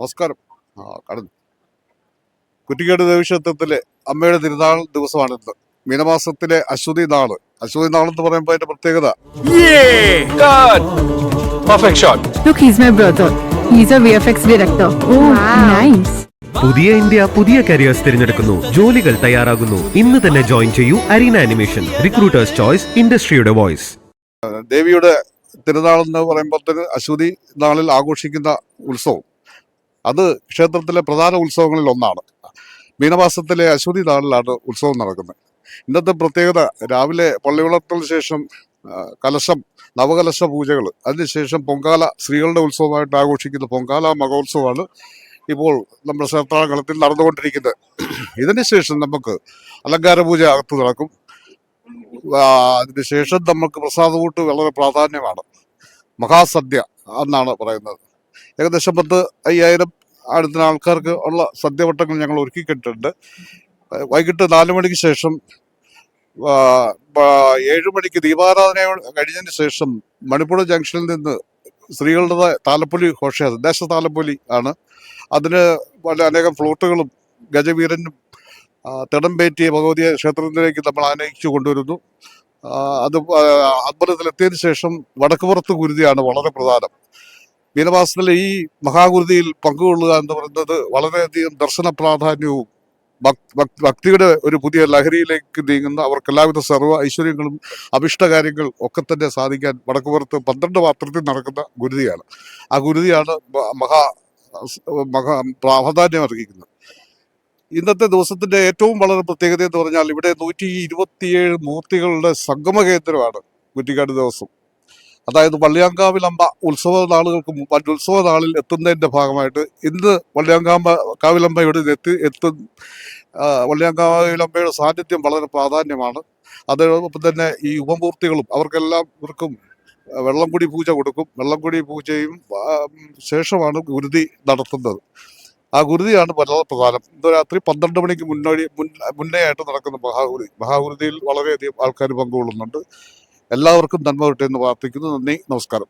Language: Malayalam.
നമസ്കാരം. കടന്നു കുറ്റിക്കാട് ദേവീക്ഷേത്രത്തിലെ അമ്മയുടെ തിരുനാൾ ദിവസമാണിന്ന്. മീനമാസത്തിലെ അശ്വതി നാള്. അശ്വതി നാളെന്ന് പറയുമ്പോൾ അതിന്റെ പ്രത്യേകത Perfect shot. Look, he's my brother. He's a VFX director. Oh, nice. പുതിയ ഇന്ത്യ പുതിയ കരിയേഴ്സ് തിരഞ്ഞെടുക്കുന്നു, ജോലികൾ തയ്യാറാകുന്നു. ഇന്ന് തന്നെ ജോയിൻ ചെയ്യൂ അരീന ആനിമേഷൻ. റിക്രൂട്ടേഴ്സ് ചോയ്സ്, ഇൻഡസ്ട്രിയുടെ വോയിസ്. ദേവിയുടെ തിരുനാൾ എന്ന് പറയുമ്പോൾ അശ്വതി നാളിൽ ആഘോഷിക്കുന്ന ഉത്സവം, അത് ക്ഷേത്രത്തിലെ പ്രധാന ഉത്സവങ്ങളിൽ ഒന്നാണ്. മീനമാസത്തിലെ അശ്വതി നാളിലാണ് ഉത്സവം നടക്കുന്നത്. ഇന്നത്തെ പ്രത്യേകത, രാവിലെ പള്ളിവിളക്കിന് ശേഷം കലശം, നവകലശ പൂജകൾ, അതിനുശേഷം പൊങ്കാല, സ്ത്രീകളുടെ ഉത്സവമായിട്ട് ആഘോഷിക്കുന്ന പൊങ്കാല മഹോത്സവമാണ് ഇപ്പോൾ നമ്മുടെ ക്ഷേത്രാങ്കണത്തിൽ നടന്നുകൊണ്ടിരിക്കുന്നത്. ഇതിനുശേഷം നമുക്ക് അലങ്കാര പൂജ അകത്ത് നടക്കും. അതിനുശേഷം നമുക്ക് പ്രസാദകൂട്ട് വളരെ പ്രാധാന്യമാണ്. മഹാസദ്യ എന്നാണ് പറയുന്നത്. ഏകദേശം 10,000 അടുത്ത ആൾക്കാർക്ക് ഉള്ള സദ്യവട്ടങ്ങൾ ഞങ്ങൾ ഒരുക്കിയിട്ടുണ്ട്. വൈകിട്ട് 4 മണിക്ക് ശേഷം 7 മണിക്ക് ദീപാരാധന കഴിഞ്ഞതിന് ശേഷം മണിപ്പൂർ ജംഗ്ഷനിൽ നിന്ന് സ്ത്രീകളുടെ താലപ്പൊലി ഘോഷയാത്ര, ദേശ താലപ്പൊലി ആണ്. അതിന് അനേകം ഫ്ലോട്ടുകളും ഗജവീരനും തിടമ്പേറ്റിയ ഭഗവതിയെ ക്ഷേത്രത്തിലേക്ക് നമ്മൾ ആനയിച്ചു കൊണ്ടുവരുന്നു. അത് അമ്പലത്തിലെത്തിയതിനു ശേഷം വടക്കുപുറത്ത് ഗുരുതിയാണ് വളരെ പ്രധാനം. മീനമാസത്തിലെ ഈ മഹാഗുരുതിയിൽ പങ്കുകൊള്ളുക എന്ന് പറയുന്നത് വളരെയധികം ദർശന പ്രാധാന്യവും ഭക്തിയുടെ ഒരു പുതിയ ലഹരിയിലേക്ക് നീങ്ങുന്ന, അവർക്ക് എല്ലാവിധ സർവ്വ ഐശ്വര്യങ്ങളും അഭിഷ്ടകാര്യങ്ങൾ ഒക്കെ തന്നെ സാധിക്കാൻ വടക്കുപുറത്ത് 12 പാത്രത്തിൽ നടക്കുന്ന ഗുരുതിയാണ്. ആ ഗുരുതിയാണ് മഹാ പ്രാധാന്യം അർഹിക്കുന്നത്. ഇന്നത്തെ ദിവസത്തിന്റെ ഏറ്റവും വളരെ പ്രത്യേകത എന്ന് പറഞ്ഞാൽ, ഇവിടെ 127 മൂർത്തികളുടെ സംഗമ കേന്ദ്രമാണ് കുറ്റിക്കാട് ദിവസം. അതായത് വള്ളിയാങ്കാവിലമ്മ ഉത്സവ നാളുകൾക്ക് മുമ്പ്, ഉത്സവ നാളിൽ എത്തുന്നതിന്റെ ഭാഗമായിട്ട് ഇന്ന് വള്ളിയാങ്കാവിലമ്മയുടെ വള്ളിയാങ്കാവിലമ്മയുടെ സാന്നിധ്യം വളരെ പ്രാധാന്യമാണ്. അതോടൊപ്പം തന്നെ ഈ ഉപമൂർത്തികളും അവർക്കെല്ലാവർക്കും വെള്ളംകുടി പൂജ കൊടുക്കും. വെള്ളംകുടി പൂജയും ശേഷമാണ് ഗുരുതി നടത്തുന്നത്. ആ ഗുരുതിയാണ് വളരെ പ്രധാനം. ഇന്ന് രാത്രി 12 മണിക്ക് മുന്നേ ആയിട്ട് നടക്കുന്ന മഹാഗുരുതിയിൽ വളരെയധികം ആൾക്കാർ പങ്കുകൊള്ളുന്നുണ്ട്. എല്ലാവർക്കും നന്മ കിട്ടുമെന്ന് പ്രാർത്ഥിക്കുന്നു. നന്ദി, നമസ്കാരം.